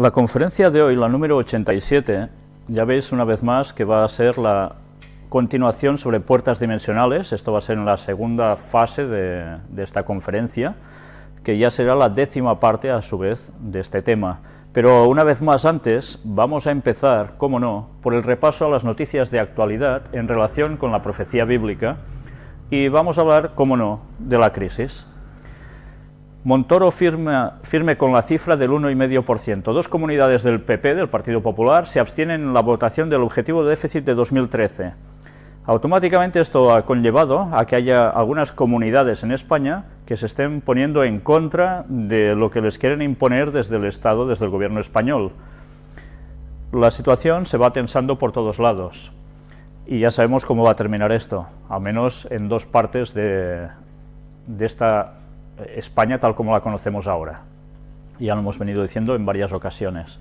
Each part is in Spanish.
La conferencia de hoy, la número 87, ya veis una vez más que va a ser la continuación sobre puertas dimensionales. Esto va a ser en la segunda fase de esta conferencia, que ya será la 10ª parte a su vez de este tema. Pero una vez más antes vamos a empezar, cómo no, por el repaso a las noticias de actualidad en relación con la profecía bíblica, y vamos a hablar, cómo no, de la crisis. Montoro firme con la cifra del 1,5%. Dos comunidades del PP, del Partido Popular, se abstienen en la votación del objetivo de déficit de 2013. Automáticamente esto ha conllevado a que haya algunas comunidades en España que se estén poniendo en contra de lo que les quieren imponer desde el Estado, desde el gobierno español. La situación se va tensando por todos lados y ya sabemos cómo va a terminar esto, al menos en dos partes de esta España tal como la conocemos ahora. Ya lo hemos venido diciendo en varias ocasiones.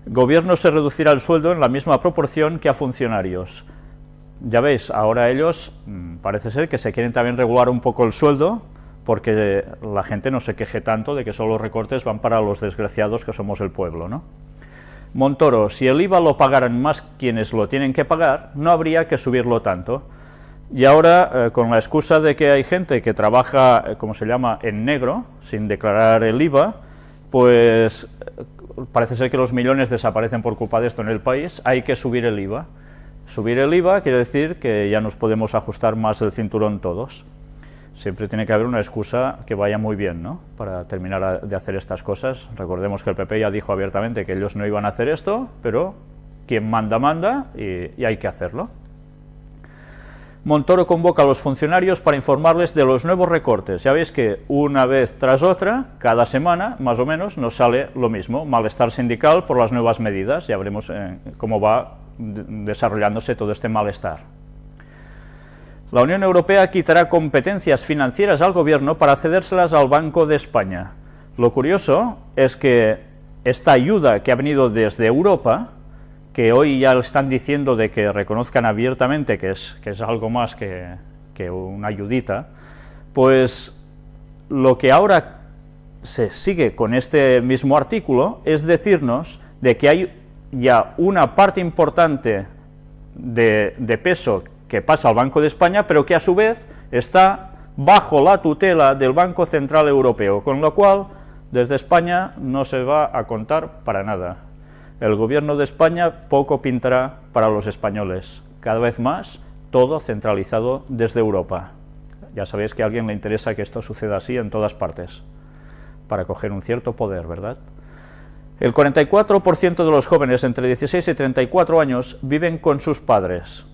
Gobierno se reducirá el sueldo en la misma proporción que a funcionarios. Ya veis, ahora ellos parece ser que se quieren también regular un poco el sueldo, porque la gente no se queje tanto de que solo los recortes van para los desgraciados que somos el pueblo, ¿no? Montoro, si el IVA lo pagaran más quienes lo tienen que pagar, no habría que subirlo tanto. Y ahora, con la excusa de que hay gente que trabaja, como se llama, en negro, sin declarar el IVA, pues parece ser que los millones desaparecen por culpa de esto en el país, hay que subir el IVA. Subir el IVA quiere decir que ya nos podemos ajustar más el cinturón todos. Siempre tiene que haber una excusa que vaya muy bien, ¿no?, para terminar de hacer estas cosas. Recordemos que el PP ya dijo abiertamente que ellos no iban a hacer esto, pero quien manda, manda, y hay que hacerlo. Montoro convoca a los funcionarios para informarles de los nuevos recortes. Ya veis que una vez tras otra, cada semana, más o menos, nos sale lo mismo. Malestar sindical por las nuevas medidas. Ya veremos cómo va desarrollándose todo este malestar. La Unión Europea quitará competencias financieras al gobierno para cedérselas al Banco de España. Lo curioso es que esta ayuda que ha venido desde Europa, que hoy ya están diciendo de que reconozcan abiertamente que es algo más que una ayudita, pues lo que ahora se sigue con este mismo artículo es decirnos de que hay ya una parte importante de peso que pasa al Banco de España, pero que a su vez está bajo la tutela del Banco Central Europeo, con lo cual desde España no se va a contar para nada. El gobierno de España poco pintará para los españoles, cada vez más todo centralizado desde Europa. Ya sabéis que a alguien le interesa que esto suceda así en todas partes, para coger un cierto poder, ¿verdad? El 44% de los jóvenes entre 16 y 34 años viven con sus padres.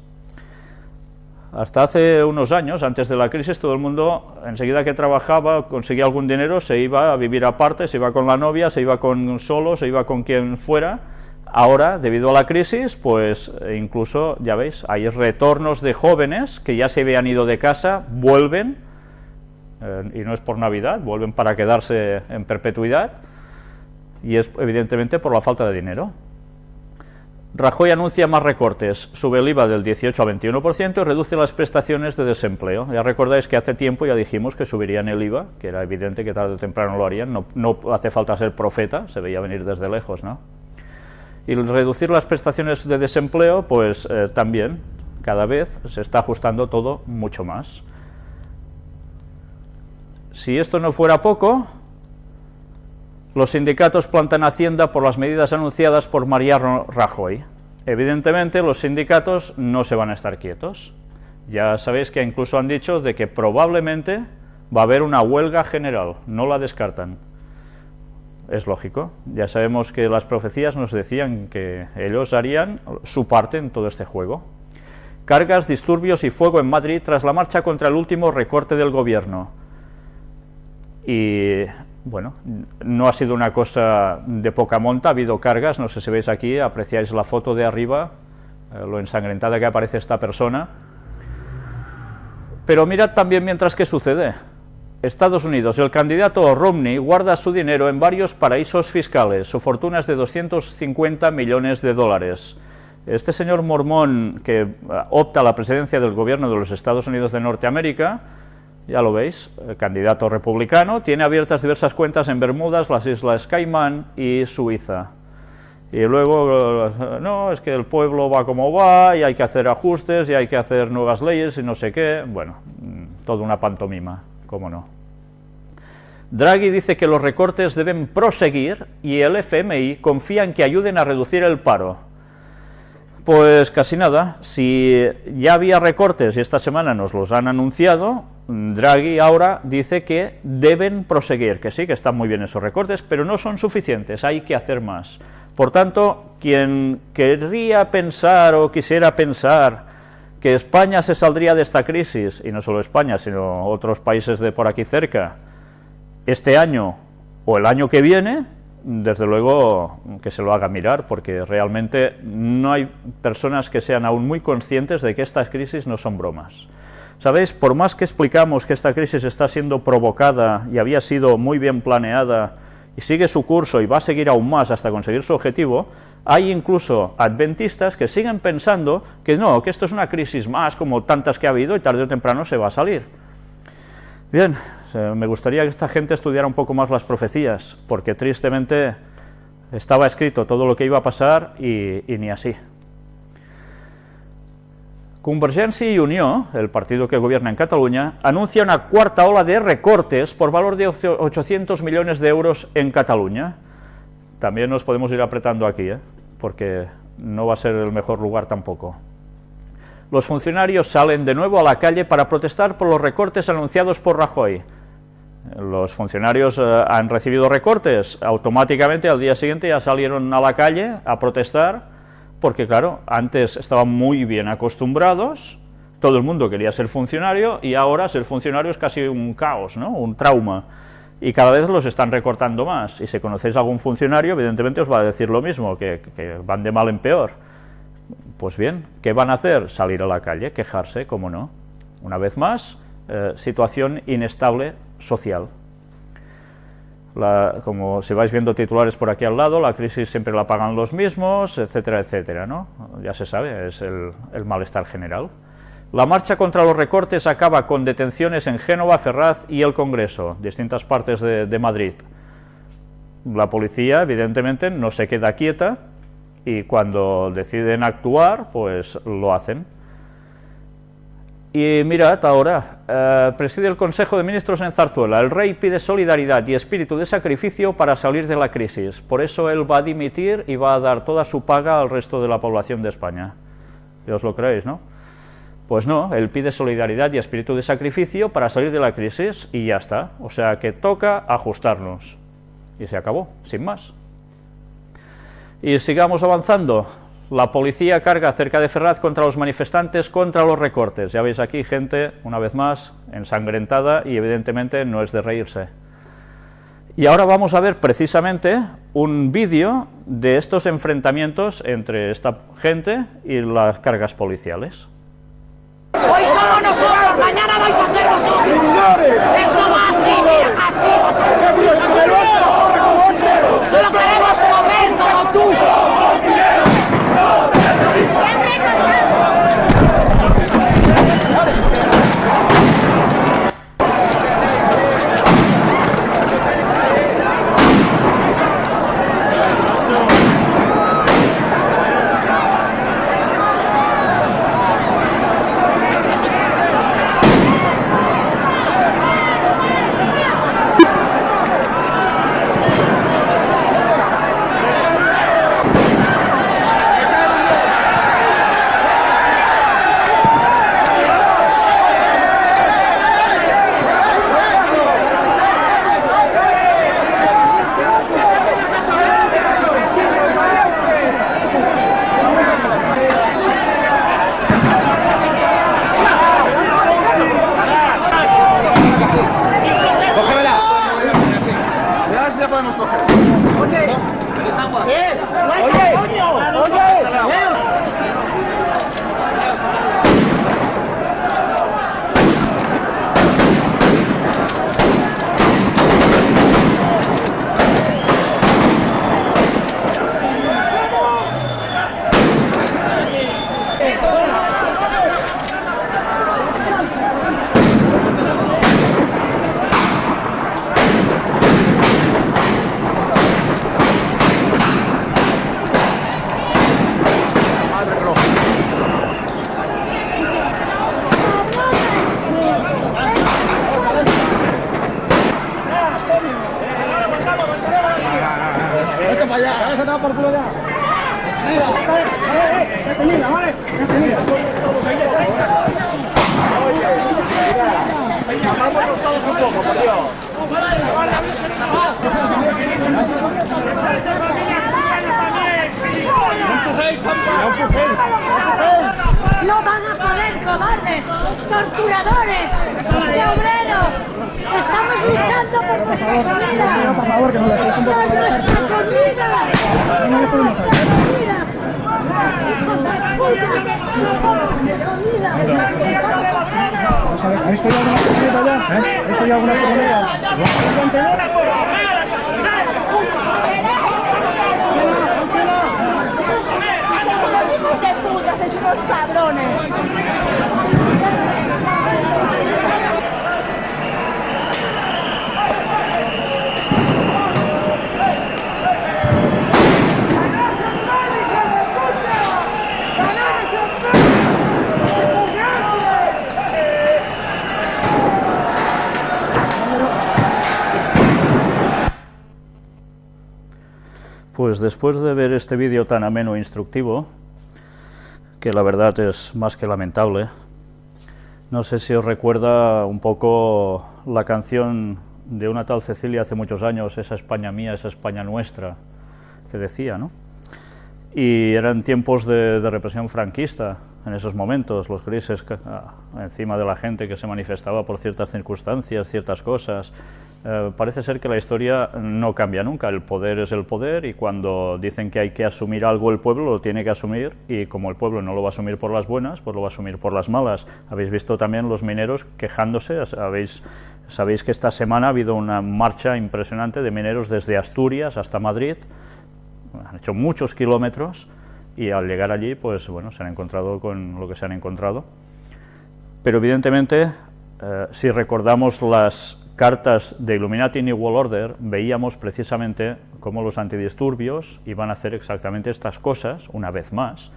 Hasta hace unos años, antes de la crisis, todo el mundo, enseguida que trabajaba, conseguía algún dinero, se iba a vivir aparte, se iba con la novia, se iba solo, se iba con quien fuera. Ahora, debido a la crisis, pues incluso, ya veis, hay retornos de jóvenes que ya se habían ido de casa, vuelven, y no es por Navidad, vuelven para quedarse en perpetuidad, y es evidentemente por la falta de dinero. Rajoy anuncia más recortes, sube el IVA del 18 al 21% y reduce las prestaciones de desempleo. Ya recordáis que hace tiempo ya dijimos que subirían el IVA, que era evidente que tarde o temprano lo harían, no hace falta ser profeta, se veía venir desde lejos, ¿no? Y reducir las prestaciones de desempleo, pues también, cada vez se está ajustando todo mucho más. Si esto no fuera poco, los sindicatos plantan Hacienda por las medidas anunciadas por Mariano Rajoy. Evidentemente, los sindicatos no se van a estar quietos. Ya sabéis que incluso han dicho de que probablemente va a haber una huelga general, no la descartan. Es lógico, ya sabemos que las profecías nos decían que ellos harían su parte en todo este juego. Cargas, disturbios y fuego en Madrid tras la marcha contra el último recorte del gobierno. Y bueno, no ha sido una cosa de poca monta, ha habido cargas, no sé si veis aquí, apreciáis la foto de arriba, lo ensangrentada que aparece esta persona. Pero mirad también mientras que sucede. Estados Unidos, el candidato Romney guarda su dinero en varios paraísos fiscales, su fortuna es de 250 millones de dólares. Este señor mormón que opta a la presidencia del gobierno de los Estados Unidos de Norteamérica, ya lo veis, el candidato republicano, tiene abiertas diversas cuentas en Bermudas, las Islas Caimán y Suiza. Y luego, no, es que el pueblo va como va y hay que hacer ajustes y hay que hacer nuevas leyes y no sé qué. Bueno, toda una pantomima, cómo no. Draghi dice que los recortes deben proseguir y el FMI confía en que ayuden a reducir el paro. Pues casi nada, si ya había recortes y esta semana nos los han anunciado, Draghi ahora dice que deben proseguir, que sí, que están muy bien esos recortes, pero no son suficientes, hay que hacer más. Por tanto, quien querría pensar o quisiera pensar que España se saldría de esta crisis, y no solo España, sino otros países de por aquí cerca, este año o el año que viene, desde luego que se lo haga mirar, porque realmente no hay personas que sean aún muy conscientes de que estas crisis no son bromas. ¿Sabéis? Por más que explicamos que esta crisis está siendo provocada y había sido muy bien planeada y sigue su curso y va a seguir aún más hasta conseguir su objetivo, hay incluso adventistas que siguen pensando que no, que esto es una crisis más como tantas que ha habido y tarde o temprano se va a salir. Bien, me gustaría que esta gente estudiara un poco más las profecías, porque tristemente estaba escrito todo lo que iba a pasar y ni así. Convergència i Unió, el partido que gobierna en Cataluña, anuncia una cuarta ola de recortes por valor de 800 millones de euros en Cataluña. También nos podemos ir apretando aquí, porque no va a ser el mejor lugar tampoco. Los funcionarios salen de nuevo a la calle para protestar por los recortes anunciados por Rajoy. Los funcionarios han recibido recortes, automáticamente al día siguiente ya salieron a la calle a protestar, porque claro, antes estaban muy bien acostumbrados, todo el mundo quería ser funcionario y ahora ser funcionario es casi un caos, ¿no? Un trauma, y cada vez los están recortando más, y si conocéis a algún funcionario evidentemente os va a decir lo mismo, que van de mal en peor. Pues bien, ¿qué van a hacer? Salir a la calle, quejarse, ¿cómo no? Una vez más, situación inestable social. Como si vais viendo titulares por aquí al lado, la crisis siempre la pagan los mismos, etcétera, etcétera, ¿no? Ya se sabe, es el malestar general. La marcha contra los recortes acaba con detenciones en Génova, Ferraz y el Congreso, distintas partes de Madrid. La policía, evidentemente, no se queda quieta y cuando deciden actuar, pues lo hacen. Y mirad ahora, preside el Consejo de Ministros en Zarzuela, el rey pide solidaridad y espíritu de sacrificio para salir de la crisis, por eso él va a dimitir y va a dar toda su paga al resto de la población de España. ¿Y os lo creéis, no? Pues no, él pide solidaridad y espíritu de sacrificio para salir de la crisis y ya está, o sea que toca ajustarnos. Y se acabó, sin más. Y sigamos avanzando. La policía carga cerca de Ferraz contra los manifestantes contra los recortes. Ya veis aquí gente, una vez más, ensangrentada y evidentemente no es de reírse. Y ahora vamos a ver precisamente un vídeo de estos enfrentamientos entre esta gente y las cargas policiales. Hoy somos nosotros, mañana vais a ser vosotros. Esto va así, así. Solo queremos comer como tú. da por culo ya. Detenida, ¿vale? Detenida. Vámonos todos un poco, por Dios. No van a poder, cobardes, torturadores, obreros. Estamos luchando por nuestra comida. Por favor, que no le hagáis un poco de ¡Nuestra comida! ¡Nuestra comida! ¡Hijos de puta! ¡Nuestra comida! ¿Habéis pedido alguna cosita ya? ¿Habéis pedido alguna comida? ¡Hijos de puta, sois unos cabrones! Pues después de ver este vídeo tan ameno e instructivo, que la verdad es más que lamentable, no sé si os recuerda un poco la canción de una tal Cecilia hace muchos años, esa España mía, esa España nuestra, que decía, ¿no? Y eran tiempos de represión franquista, en esos momentos, los grises encima de la gente que se manifestaba por ciertas circunstancias, ciertas cosas. Parece ser que la historia no cambia nunca, el poder es el poder y cuando dicen que hay que asumir algo el pueblo lo tiene que asumir y como el pueblo no lo va a asumir por las buenas, pues lo va a asumir por las malas. Habéis visto también los mineros quejándose, sabéis que esta semana ha habido una marcha impresionante de mineros desde Asturias hasta Madrid, han hecho muchos kilómetros y al llegar allí, pues bueno, se han encontrado con lo que se han encontrado. Pero evidentemente, si recordamos las cartas de Illuminati New World Order, veíamos precisamente cómo los antidisturbios iban a hacer exactamente estas cosas, una vez más,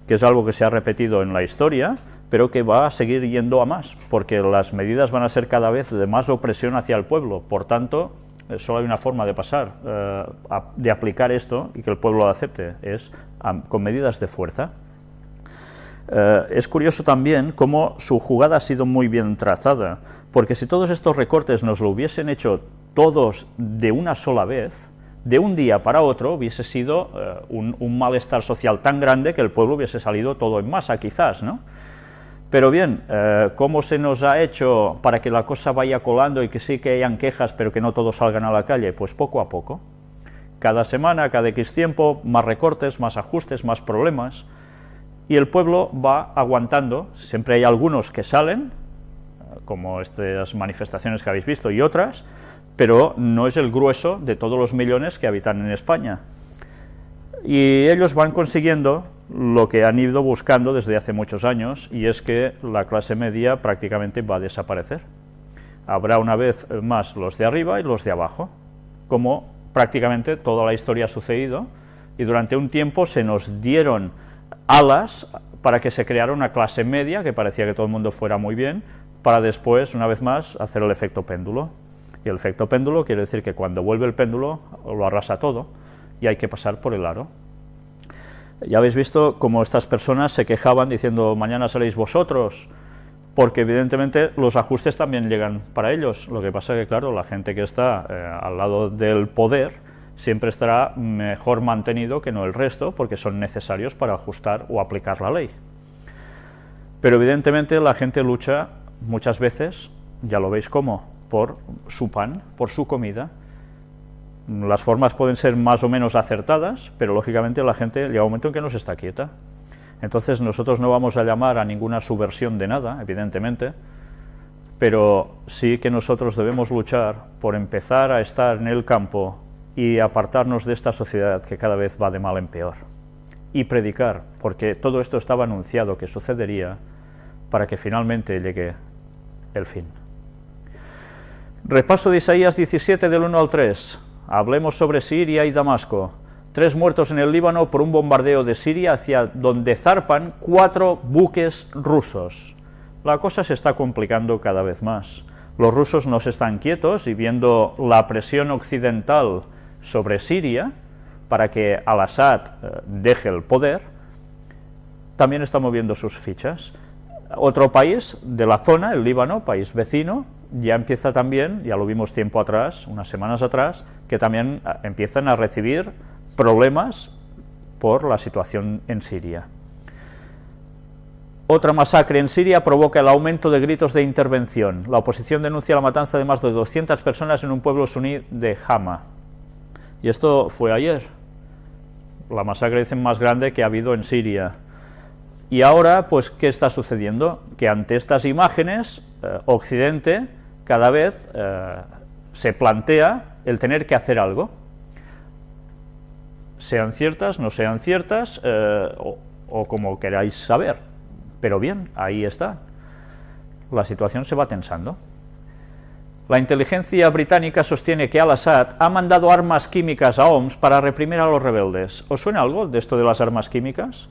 que es algo que se ha repetido en la historia, pero que va a seguir yendo a más, porque las medidas van a ser cada vez de más opresión hacia el pueblo. Por tanto, solo hay una forma de pasar, de aplicar esto y que el pueblo lo acepte, es con medidas de fuerza. Es curioso también cómo su jugada ha sido muy bien trazada, porque si todos estos recortes nos lo hubiesen hecho todos de una sola vez, de un día para otro hubiese sido un malestar social tan grande que el pueblo hubiese salido todo en masa, quizás, ¿no? Pero bien, ¿cómo se nos ha hecho para que la cosa vaya colando y que sí que hayan quejas, pero que no todos salgan a la calle? Pues poco a poco. Cada semana, cada X tiempo, más recortes, más ajustes, más problemas. Y el pueblo va aguantando. Siempre hay algunos que salen, como estas manifestaciones que habéis visto y otras, pero no es el grueso de todos los millones que habitan en España. Y ellos van consiguiendo lo que han ido buscando desde hace muchos años, y es que la clase media prácticamente va a desaparecer. Habrá una vez más los de arriba y los de abajo, como prácticamente toda la historia ha sucedido, y durante un tiempo se nos dieron alas para que se creara una clase media, que parecía que todo el mundo fuera muy bien, para después, una vez más, hacer el efecto péndulo. Y el efecto péndulo quiere decir que cuando vuelve el péndulo lo arrasa todo, y hay que pasar por el aro. Ya habéis visto cómo estas personas se quejaban diciendo mañana seréis vosotros, porque evidentemente los ajustes también llegan para ellos. Lo que pasa es que, claro, la gente que está al lado del poder siempre estará mejor mantenido que no el resto, porque son necesarios para ajustar o aplicar la ley. Pero evidentemente la gente lucha muchas veces, ya lo veis cómo, por su pan, por su comida. Las formas pueden ser más o menos acertadas, pero lógicamente la gente llega un momento en que no se está quieta. Entonces nosotros no vamos a llamar a ninguna subversión de nada, evidentemente, pero sí que nosotros debemos luchar por empezar a estar en el campo y apartarnos de esta sociedad que cada vez va de mal en peor. Y predicar, porque todo esto estaba anunciado que sucedería para que finalmente llegue el fin. Repaso de Isaías 17 del 1 al 3. Hablemos sobre Siria y Damasco. 3 muertos en el Líbano por un bombardeo de Siria hacia donde zarpan 4 buques rusos. La cosa se está complicando cada vez más. Los rusos no se están quietos y viendo la presión occidental sobre Siria, para que al-Assad deje el poder, también está moviendo sus fichas. Otro país de la zona, el Líbano, país vecino, ya empieza también, ya lo vimos tiempo atrás, unas semanas atrás, que también empiezan a recibir problemas por la situación en Siria. Otra masacre en Siria provoca el aumento de gritos de intervención. La oposición denuncia la matanza de más de 200 personas en un pueblo suní de Hama. Y esto fue ayer. La masacre, dicen, más grande que ha habido en Siria. Y ahora, pues, ¿qué está sucediendo? Que ante estas imágenes, Occidente cada vez se plantea el tener que hacer algo. Sean ciertas, no sean ciertas, o como queráis saber. Pero bien, ahí está. La situación se va tensando. La inteligencia británica sostiene que al-Assad ha mandado armas químicas a Homs para reprimir a los rebeldes. ¿Os suena algo de esto de las armas químicas?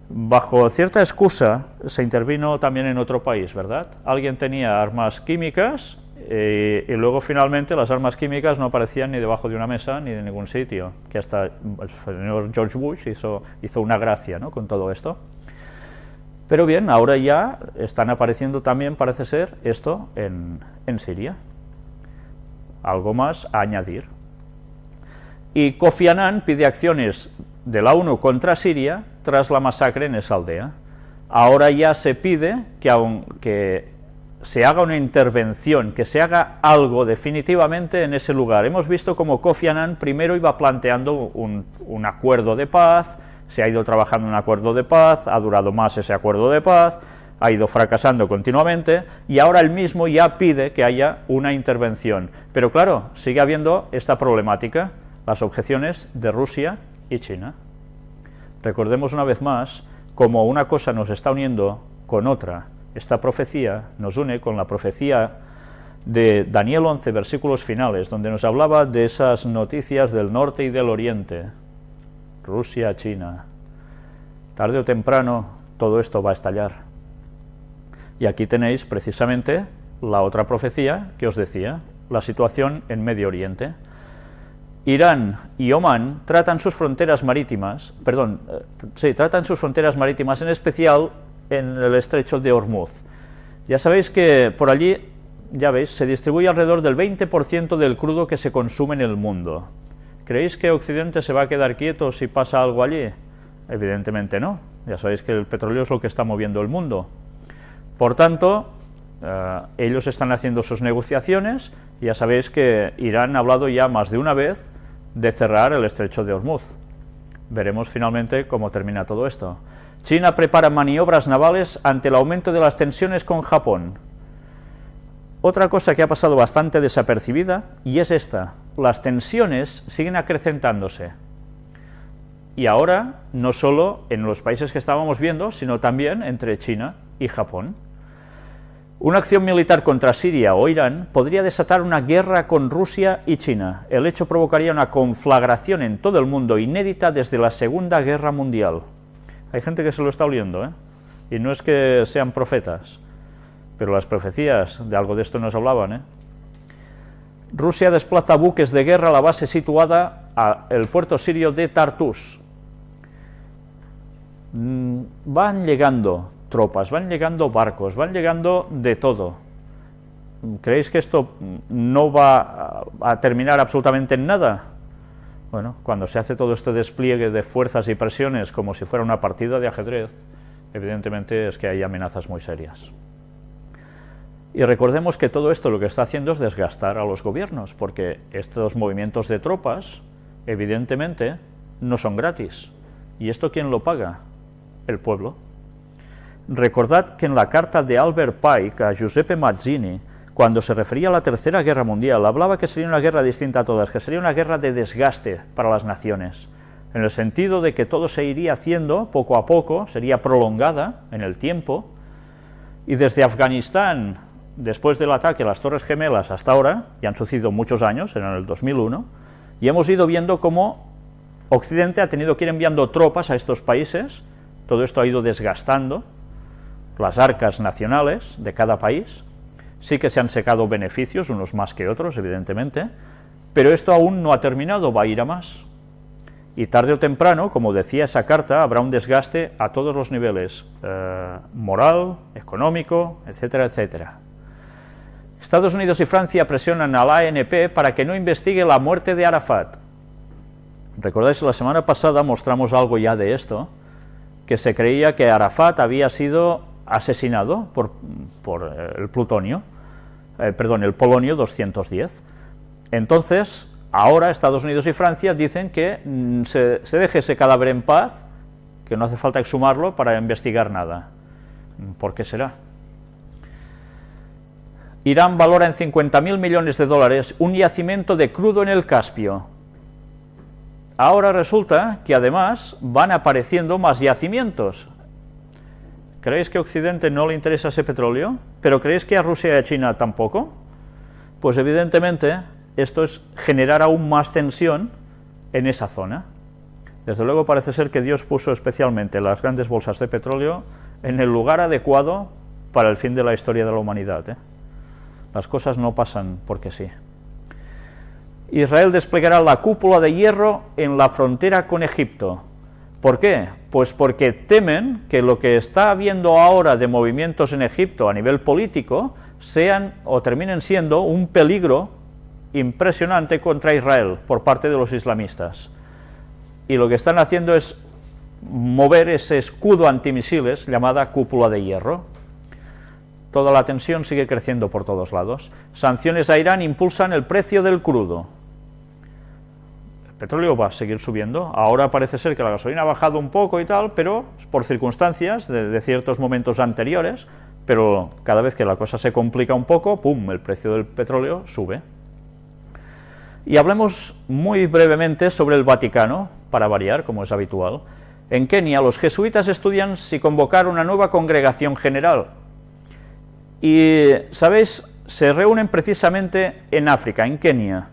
Bajo cierta excusa se intervino también en otro país, ¿verdad? Alguien tenía armas químicas y luego finalmente las armas químicas no aparecían ni debajo de una mesa ni de ningún sitio, que hasta el señor George Bush hizo una gracia, ¿no?, con todo esto. Pero bien, ahora ya están apareciendo también, parece ser, esto en Siria. Algo más a añadir. Y Kofi Annan pide acciones de la ONU contra Siria tras la masacre en esa aldea. Ahora ya se pide que se haga una intervención, que se haga algo definitivamente en ese lugar. Hemos visto como Kofi Annan primero iba planteando un acuerdo de paz, se ha ido trabajando en un acuerdo de paz, ha durado más ese acuerdo de paz, ha ido fracasando continuamente, y ahora él mismo ya pide que haya una intervención. Pero claro, sigue habiendo esta problemática, las objeciones de Rusia y China. Recordemos una vez más cómo una cosa nos está uniendo con otra. Esta profecía nos une con la profecía de Daniel 11, versículos finales, donde nos hablaba de esas noticias del norte y del oriente. Rusia, China. Tarde o temprano todo esto va a estallar. Y aquí tenéis precisamente la otra profecía que os decía, la situación en Medio Oriente. Irán y Omán tratan sus fronteras marítimas, en especial en el estrecho de Hormuz. Ya sabéis que por allí, ya veis, se distribuye alrededor del 20% del crudo que se consume en el mundo. ¿Creéis que Occidente se va a quedar quieto si pasa algo allí? Evidentemente no. Ya sabéis que el petróleo es lo que está moviendo el mundo. Por tanto, ellos están haciendo sus negociaciones, y ya sabéis que Irán ha hablado ya más de una vez de cerrar el estrecho de Hormuz. Veremos finalmente cómo termina todo esto. China prepara maniobras navales ante el aumento de las tensiones con Japón. Otra cosa que ha pasado bastante desapercibida, y es esta: las tensiones siguen acrecentándose. Y ahora, no solo en los países que estábamos viendo, sino también entre China y Japón. Una acción militar contra Siria o Irán podría desatar una guerra con Rusia y China. El hecho provocaría una conflagración en todo el mundo inédita desde la Segunda Guerra Mundial. Hay gente que se lo está oliendo, y no es que sean profetas, pero las profecías de algo de esto nos hablaban, Rusia desplaza buques de guerra a la base situada al puerto sirio de Tartus. Van llegando tropas, van llegando barcos, van llegando de todo. ¿Creéis que esto no va a terminar absolutamente en nada? Bueno, cuando se hace todo este despliegue de fuerzas y presiones como si fuera una partida de ajedrez, evidentemente es que hay amenazas muy serias. Y recordemos que todo esto lo que está haciendo es desgastar a los gobiernos, porque estos movimientos de tropas, evidentemente, no son gratis. ¿Y esto quién lo paga? El pueblo. Recordad que en la carta de Albert Pike a Giuseppe Mazzini, cuando se refería a la Tercera Guerra Mundial, hablaba que sería una guerra distinta a todas, que sería una guerra de desgaste para las naciones, en el sentido de que todo se iría haciendo poco a poco, sería prolongada en el tiempo, y desde Afganistán, después del ataque a las Torres Gemelas hasta ahora, ya han sucedido muchos años, en el 2001, y hemos ido viendo cómo Occidente ha tenido que ir enviando tropas a estos países. Todo esto ha ido desgastando las arcas nacionales de cada país. Sí que se han secado beneficios, unos más que otros, evidentemente, pero esto aún no ha terminado, va a ir a más. Y tarde o temprano, como decía esa carta, habrá un desgaste a todos los niveles, moral, económico, etcétera, etcétera. Estados Unidos y Francia presionan a la ANP para que no investigue la muerte de Arafat. ¿Recordáis? La semana pasada mostramos algo ya de esto, que se creía que Arafat había sido asesinado por el polonio 210. Entonces, ahora Estados Unidos y Francia dicen que se deje ese cadáver en paz, que no hace falta exhumarlo para investigar nada. ¿Por qué será? Irán valora en 50.000 millones de dólares un yacimiento de crudo en el Caspio. Ahora resulta que además van apareciendo más yacimientos. ¿Creéis que a Occidente no le interesa ese petróleo? ¿Pero creéis que a Rusia y a China tampoco? Pues evidentemente esto es generar aún más tensión en esa zona. Desde luego parece ser que Dios puso especialmente las grandes bolsas de petróleo en el lugar adecuado para el fin de la historia de la humanidad, ¿eh? Las cosas no pasan porque sí. Israel desplegará la cúpula de hierro en la frontera con Egipto. ¿Por qué? Pues porque temen que lo que está habiendo ahora de movimientos en Egipto a nivel político sean o terminen siendo un peligro impresionante contra Israel por parte de los islamistas. Y lo que están haciendo es mover ese escudo antimisiles llamada cúpula de hierro. Toda la tensión sigue creciendo por todos lados. Sanciones a Irán impulsan el precio del crudo. El petróleo va a seguir subiendo. Ahora parece ser que la gasolina ha bajado un poco y tal, pero por circunstancias de ciertos momentos anteriores, pero cada vez que la cosa se complica un poco, ¡pum!, el precio del petróleo sube. Y hablemos muy brevemente sobre el Vaticano, para variar, como es habitual. En Kenia, los jesuitas estudian si convocar una nueva congregación general. Y, ¿sabéis?, se reúnen precisamente en África, en Kenia.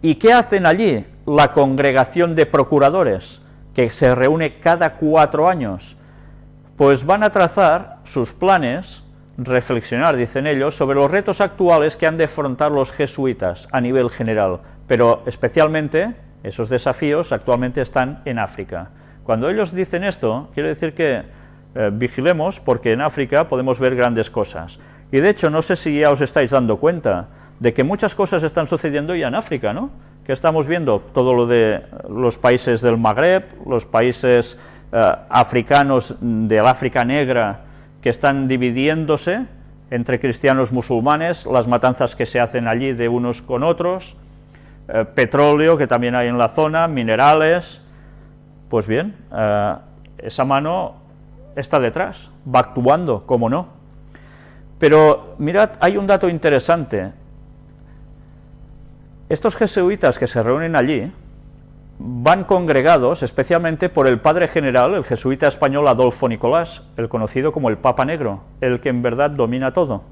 ¿Y qué hacen allí la congregación de procuradores, que se reúne cada 4 años? Pues van a trazar sus planes, reflexionar, dicen ellos, sobre los retos actuales que han de afrontar los jesuitas a nivel general, pero especialmente esos desafíos actualmente están en África. Cuando ellos dicen esto, quiere decir que vigilemos, porque en África podemos ver grandes cosas. Y de hecho, no sé si ya os estáis dando cuenta de que muchas cosas están sucediendo ya en África, ¿no? Que estamos viendo todo lo de los países del Magreb, los países africanos del África Negra, que están dividiéndose entre cristianos musulmanes, las matanzas que se hacen allí de unos con otros, petróleo que también hay en la zona, minerales. Pues bien, esa mano está detrás, va actuando, cómo no. Pero mirad, hay un dato interesante. Estos jesuitas que se reúnen allí van congregados especialmente por el padre general, el jesuita español Adolfo Nicolás, el conocido como el Papa Negro, el que en verdad domina todo.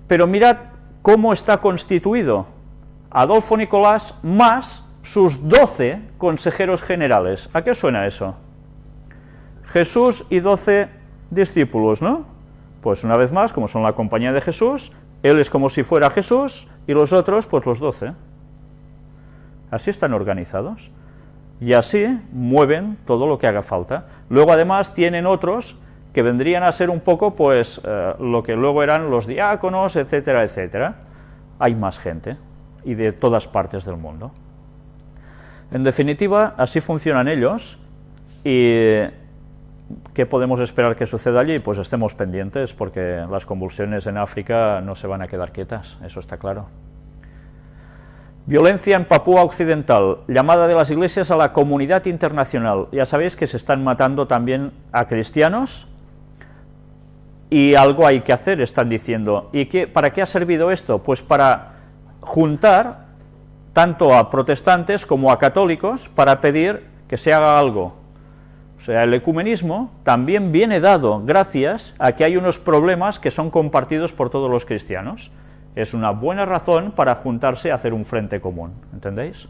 Pero mirad cómo está constituido Adolfo Nicolás más sus 12 consejeros generales. ¿A qué os suena eso? Jesús y 12 discípulos, ¿no? Pues una vez más, como son la compañía de Jesús, él es como si fuera Jesús y los otros, pues los 12. Así están organizados y así mueven todo lo que haga falta. Luego además tienen otros que vendrían a ser un poco pues lo que luego eran los diáconos, etcétera, etcétera. Hay más gente y de todas partes del mundo. En definitiva, así funcionan ellos. Y ¿qué podemos esperar que suceda allí? Pues estemos pendientes, porque las convulsiones en África no se van a quedar quietas, eso está claro. Violencia en Papúa Occidental, llamada de las iglesias a la comunidad internacional. Ya sabéis que se están matando también a cristianos, y algo hay que hacer, están diciendo. ¿Y para qué ha servido esto? Pues para juntar tanto a protestantes como a católicos para pedir que se haga algo. O sea, el ecumenismo también viene dado gracias a que hay unos problemas que son compartidos por todos los cristianos. Es una buena razón para juntarse a hacer un frente común, ¿entendéis?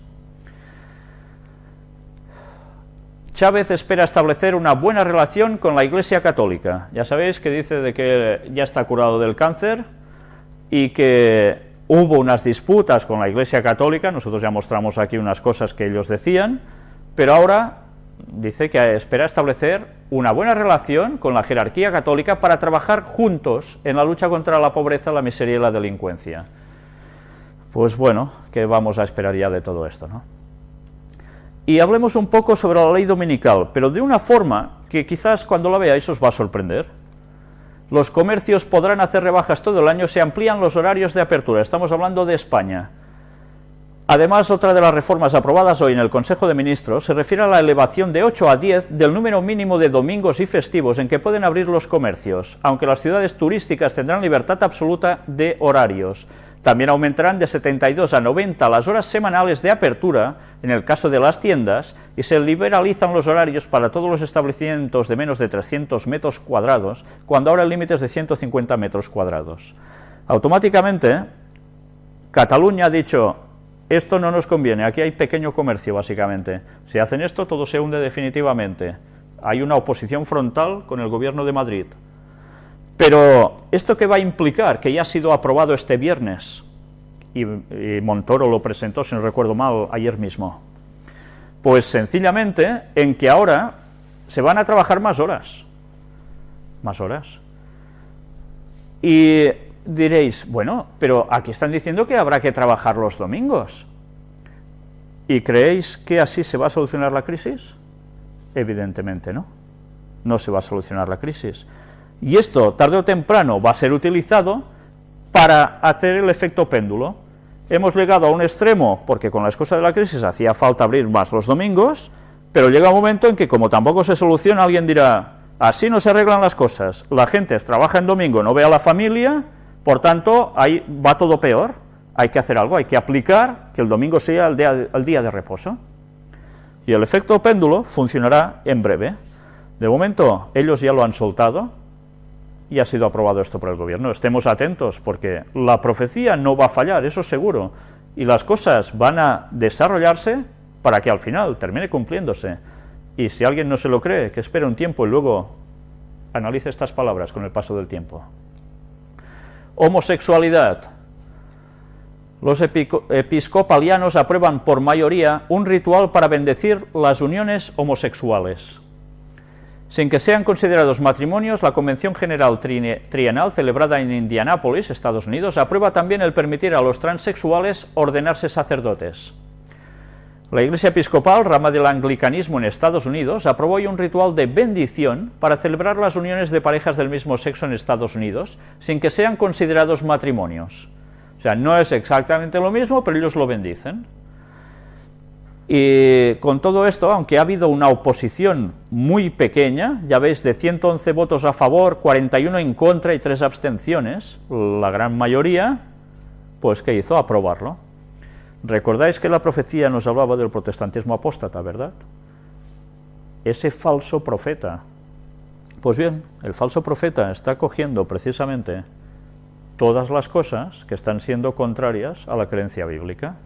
Chávez espera establecer una buena relación con la Iglesia Católica. Ya sabéis que dice de que ya está curado del cáncer y que hubo unas disputas con la Iglesia Católica, nosotros ya mostramos aquí unas cosas que ellos decían, pero ahora dice que espera establecer una buena relación con la jerarquía católica para trabajar juntos en la lucha contra la pobreza, la miseria y la delincuencia. Pues bueno, ¿qué vamos a esperar ya de todo esto, no? Y hablemos un poco sobre la ley dominical, pero de una forma que quizás cuando la veáis os va a sorprender. Los comercios podrán hacer rebajas todo el año, se amplían los horarios de apertura, estamos hablando de España. Además, otra de las reformas aprobadas hoy en el Consejo de Ministros se refiere a la elevación de 8 a 10 del número mínimo de domingos y festivos en que pueden abrir los comercios, aunque las ciudades turísticas tendrán libertad absoluta de horarios. También aumentarán de 72 a 90 las horas semanales de apertura en el caso de las tiendas y se liberalizan los horarios para todos los establecimientos de menos de 300 metros cuadrados, cuando ahora el límite es de 150 metros cuadrados. Automáticamente, Cataluña ha dicho: esto no nos conviene, aquí hay pequeño comercio básicamente, si hacen esto todo se hunde definitivamente, hay una oposición frontal con el gobierno de Madrid. Pero, ¿esto qué va a implicar? Que ya ha sido aprobado este viernes, y Montoro lo presentó, si no recuerdo mal, ayer mismo. Pues sencillamente en que ahora se van a trabajar más horas. Más horas. Y diréis, bueno, pero aquí están diciendo que habrá que trabajar los domingos. ¿Y creéis que así se va a solucionar la crisis? Evidentemente no. No se va a solucionar la crisis. Y esto, tarde o temprano, va a ser utilizado para hacer el efecto péndulo. Hemos llegado a un extremo, porque con la excusa de la crisis hacía falta abrir más los domingos, pero llega un momento en que, como tampoco se soluciona, alguien dirá: así no se arreglan las cosas, la gente trabaja en domingo, no ve a la familia, por tanto, ahí va todo peor, hay que hacer algo, hay que aplicar que el domingo sea el día de reposo. Y el efecto péndulo funcionará en breve. De momento, ellos ya lo han soltado, y ha sido aprobado esto por el gobierno. Estemos atentos, porque la profecía no va a fallar, eso seguro, y las cosas van a desarrollarse para que al final termine cumpliéndose. Y si alguien no se lo cree, que espere un tiempo y luego analice estas palabras con el paso del tiempo. Homosexualidad. Los episcopalianos aprueban por mayoría un ritual para bendecir las uniones homosexuales. Sin que sean considerados matrimonios, la Convención General Trienal, celebrada en Indianápolis, Estados Unidos, aprueba también el permitir a los transexuales ordenarse sacerdotes. La Iglesia Episcopal, rama del anglicanismo en Estados Unidos, aprobó hoy un ritual de bendición para celebrar las uniones de parejas del mismo sexo en Estados Unidos, sin que sean considerados matrimonios. O sea, no es exactamente lo mismo, pero ellos lo bendicen. Y con todo esto, aunque ha habido una oposición muy pequeña, ya veis, de 111 votos a favor, 41 en contra y 3 abstenciones, la gran mayoría, pues ¿qué hizo? Aprobarlo. Recordáis que la profecía nos hablaba del protestantismo apóstata, ¿verdad? Ese falso profeta. Pues bien, el falso profeta está cogiendo precisamente todas las cosas que están siendo contrarias a la creencia bíblica.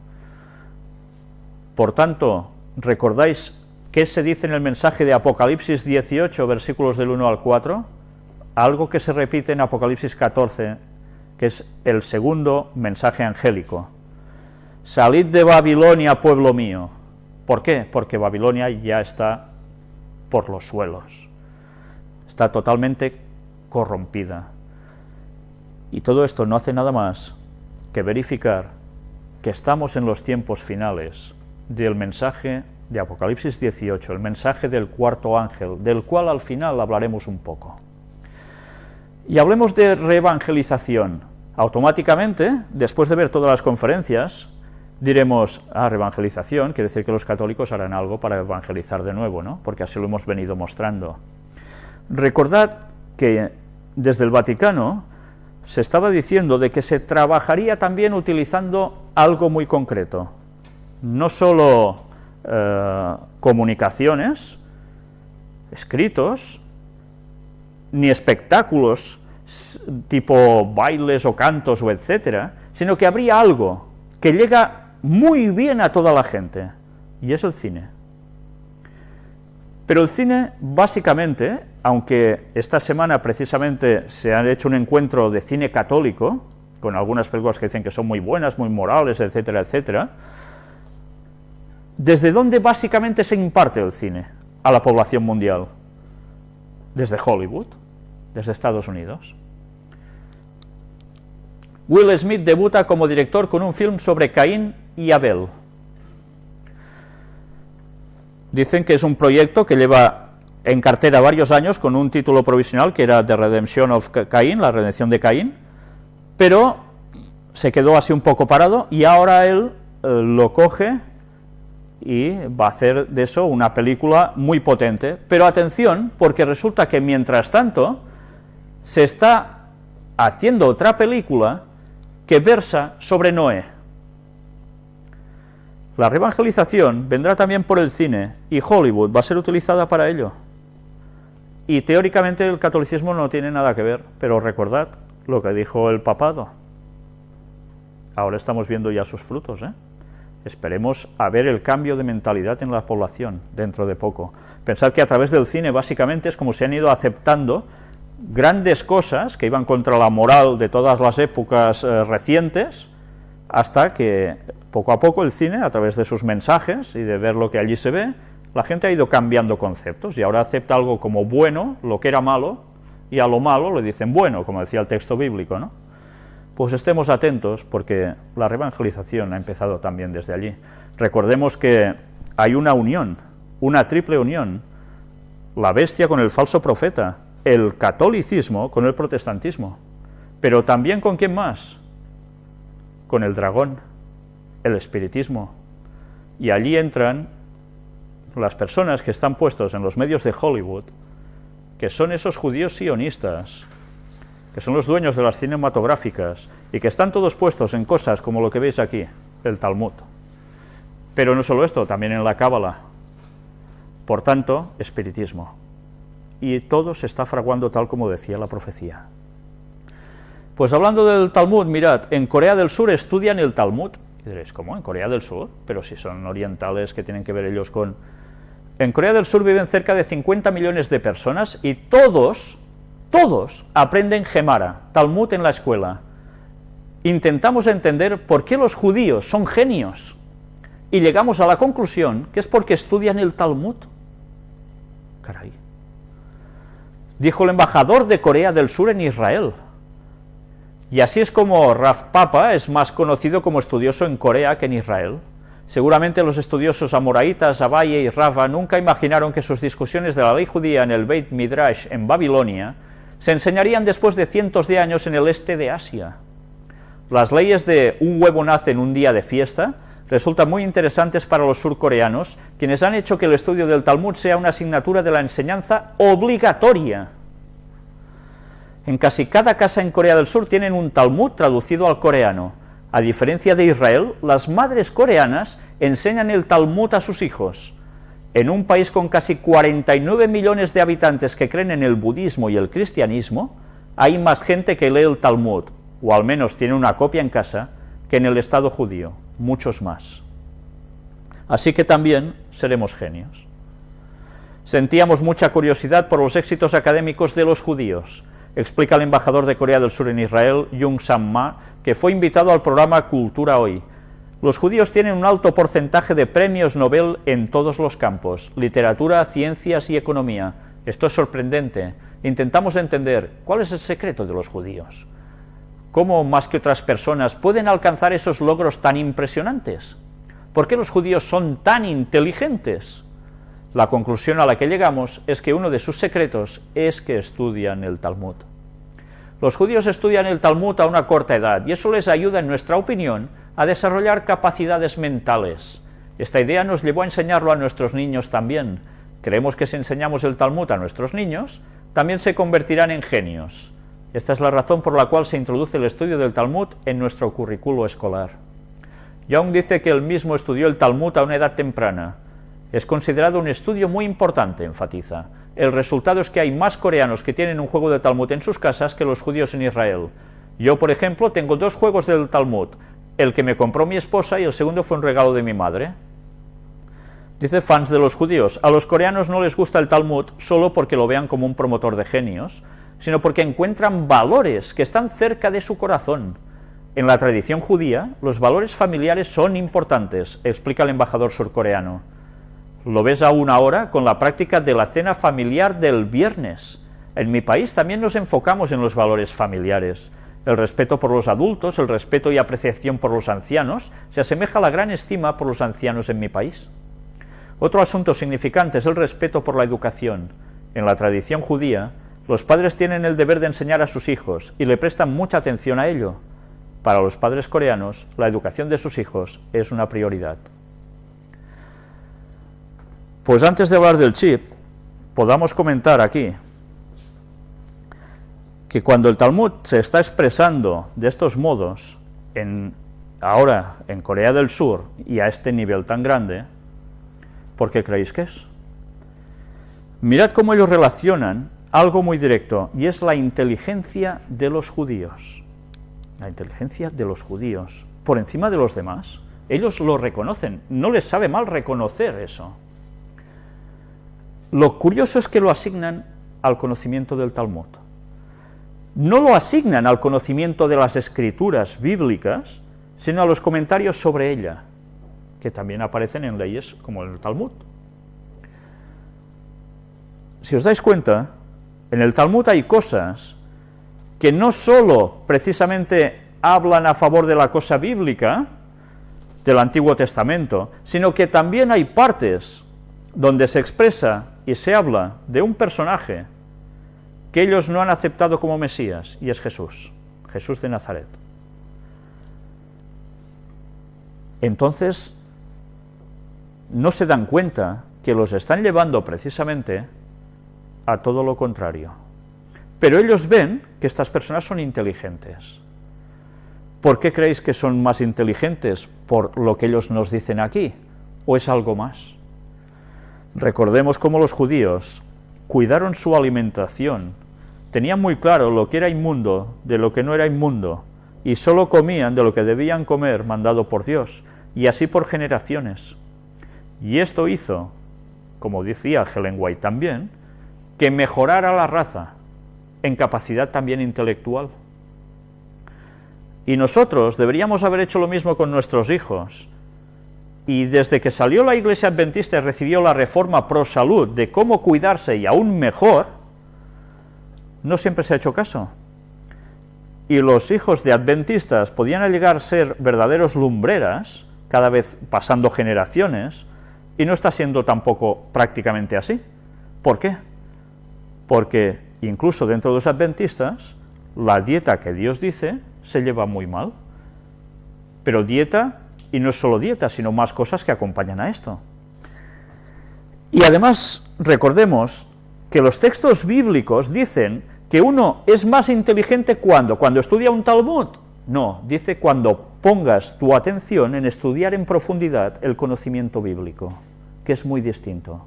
Por tanto, ¿recordáis qué se dice en el mensaje de Apocalipsis 18, versículos del 1 al 4? Algo que se repite en Apocalipsis 14, que es el segundo mensaje angélico. Salid de Babilonia, pueblo mío. ¿Por qué? Porque Babilonia ya está por los suelos. Está totalmente corrompida. Y todo esto no hace nada más que verificar que estamos en los tiempos finales del mensaje de Apocalipsis 18, el mensaje del cuarto ángel, del cual al final hablaremos un poco. Y hablemos de reevangelización. Automáticamente, después de ver todas las conferencias, diremos: reevangelización, quiere decir que los católicos harán algo para evangelizar de nuevo, ¿no? Porque así lo hemos venido mostrando. Recordad que desde el Vaticano se estaba diciendo de que se trabajaría también utilizando algo muy concreto. No solo comunicaciones, escritos, ni espectáculos tipo bailes o cantos o etcétera, sino que habría algo que llega muy bien a toda la gente, y es el cine. Pero el cine, básicamente, aunque esta semana precisamente se ha hecho un encuentro de cine católico, con algunas películas que dicen que son muy buenas, muy morales, etcétera, etcétera. ¿Desde dónde básicamente se imparte el cine a la población mundial? Desde Hollywood, desde Estados Unidos. Will Smith debuta como director con un film sobre Caín y Abel. Dicen que es un proyecto que lleva en cartera varios años con un título provisional que era The Redemption of Cain, la redención de Caín, pero se quedó así un poco parado y ahora él lo coge y va a hacer de eso una película muy potente. Pero atención, porque resulta que mientras tanto se está haciendo otra película que versa sobre Noé. La reevangelización vendrá también por el cine y Hollywood va a ser utilizada para ello. Y teóricamente el catolicismo no tiene nada que ver, pero recordad lo que dijo el papado. Ahora estamos viendo ya sus frutos, ¿eh? Esperemos a ver el cambio de mentalidad en la población dentro de poco. Pensad que a través del cine básicamente es como se han ido aceptando grandes cosas que iban contra la moral de todas las épocas recientes, hasta que poco a poco el cine, a través de sus mensajes y de ver lo que allí se ve, la gente ha ido cambiando conceptos y ahora acepta algo como bueno, lo que era malo, y a lo malo le dicen bueno, como decía el texto bíblico, ¿no? Pues estemos atentos porque la reevangelización ha empezado también desde allí. Recordemos que hay una unión, una triple unión, la bestia con el falso profeta, el catolicismo con el protestantismo, pero también ¿con quién más? Con el dragón, el espiritismo, y allí entran las personas que están puestos en los medios de Hollywood, que son esos judíos sionistas, que son los dueños de las cinematográficas, y que están todos puestos en cosas como lo que veis aquí, el Talmud. Pero no solo esto, también en la Cábala. Por tanto, espiritismo. Y todo se está fraguando tal como decía la profecía. Pues hablando del Talmud, mirad, en Corea del Sur estudian el Talmud. Y diréis, ¿cómo? ¿En Corea del Sur? Pero si son orientales, ¿qué tienen que ver ellos con...? En Corea del Sur viven cerca de 50 millones de personas y todos aprenden Gemara, Talmud en la escuela. Intentamos entender por qué los judíos son genios y llegamos a la conclusión que es porque estudian el Talmud. Caray. Dijo el embajador de Corea del Sur en Israel. Y así es como Rav Papa es más conocido como estudioso en Corea que en Israel. Seguramente los estudiosos amoraitas, Abaye y Rava nunca imaginaron que sus discusiones de la ley judía en el Beit Midrash en Babilonia se enseñarían después de cientos de años en el este de Asia. Las leyes de un huevo nace en un día de fiesta resultan muy interesantes para los surcoreanos, quienes han hecho que el estudio del Talmud sea una asignatura de la enseñanza obligatoria. En casi cada casa en Corea del Sur tienen un Talmud traducido al coreano. A diferencia de Israel, las madres coreanas enseñan el Talmud a sus hijos. En un país con casi 49 millones de habitantes que creen en el budismo y el cristianismo, hay más gente que lee el Talmud, o al menos tiene una copia en casa, que en el Estado judío, muchos más. Así que también seremos genios. Sentíamos mucha curiosidad por los éxitos académicos de los judíos, explica el embajador de Corea del Sur en Israel, Jung Sam-ma, que fue invitado al programa Cultura Hoy. Los judíos tienen un alto porcentaje de premios Nobel en todos los campos, literatura, ciencias y economía. Esto es sorprendente. Intentamos entender cuál es el secreto de los judíos. ¿Cómo, más que otras personas, pueden alcanzar esos logros tan impresionantes? ¿Por qué los judíos son tan inteligentes? La conclusión a la que llegamos es que uno de sus secretos es que estudian el Talmud. Los judíos estudian el Talmud a una corta edad y eso les ayuda, en nuestra opinión, a desarrollar capacidades mentales. Esta idea nos llevó a enseñarlo a nuestros niños también. Creemos que si enseñamos el Talmud a nuestros niños, también se convertirán en genios. Esta es la razón por la cual se introduce el estudio del Talmud en nuestro currículo escolar. Young dice que él mismo estudió el Talmud a una edad temprana. Es considerado un estudio muy importante, enfatiza. El resultado es que hay más coreanos que tienen un juego de Talmud en sus casas que los judíos en Israel. Yo, por ejemplo, tengo 2 juegos del Talmud, el que me compró mi esposa y el segundo fue un regalo de mi madre. Dice fans de los judíos, a los coreanos no les gusta el Talmud solo porque lo vean como un promotor de genios, sino porque encuentran valores que están cerca de su corazón. en la tradición judía, los valores familiares son importantes, explica el embajador surcoreano. Lo ves aún ahora con la práctica de la cena familiar del viernes. En mi país también nos enfocamos en los valores familiares. El respeto por los adultos, el respeto y apreciación por los ancianos, se asemeja a la gran estima por los ancianos en mi país. Otro asunto significante es el respeto por la educación. En la tradición judía, los padres tienen el deber de enseñar a sus hijos y le prestan mucha atención a ello. Para los padres coreanos, la educación de sus hijos es una prioridad. Pues antes de hablar del chip, podamos comentar aquí que cuando el Talmud se está expresando de estos modos, ahora en Corea del Sur y a este nivel tan grande, ¿por qué creéis que es? Mirad cómo ellos relacionan algo muy directo, y es la inteligencia de los judíos. La inteligencia de los judíos, por encima de los demás. Ellos lo reconocen, no les sabe mal reconocer eso. Lo curioso es que lo asignan al conocimiento del Talmud. No lo asignan al conocimiento de las escrituras bíblicas, sino a los comentarios sobre ella, que también aparecen en leyes como el Talmud. Si os dais cuenta, en el Talmud hay cosas que no solo precisamente hablan a favor de la cosa bíblica del Antiguo Testamento, sino que también hay partes donde se expresa y se habla de un personaje que ellos no han aceptado como Mesías, y es Jesús, Jesús de Nazaret. Entonces, no se dan cuenta que los están llevando precisamente a todo lo contrario. Pero ellos ven que estas personas son inteligentes. ¿Por qué creéis que son más inteligentes? ¿Por lo que ellos nos dicen aquí? ¿O es algo más? Recordemos cómo los judíos cuidaron su alimentación, tenían muy claro lo que era inmundo de lo que no era inmundo, y solo comían de lo que debían comer mandado por Dios, y así por generaciones. Y esto hizo, como decía Ellen White también, que mejorara la raza en capacidad también intelectual. Y nosotros deberíamos haber hecho lo mismo con nuestros hijos. Y desde que salió la Iglesia Adventista y recibió la reforma pro salud de cómo cuidarse y aún mejor, no siempre se ha hecho caso. Y los hijos de adventistas podían llegar a ser verdaderos lumbreras, cada vez pasando generaciones, y no está siendo tampoco prácticamente así. ¿Por qué? Porque incluso dentro de los adventistas, la dieta que Dios dice se lleva muy mal. Pero dieta, y no es solo dieta, sino más cosas que acompañan a esto. Y además, recordemos que los textos bíblicos dicen que uno es más inteligente cuando estudia un Talmud. No, dice cuando pongas tu atención en estudiar en profundidad el conocimiento bíblico, que es muy distinto.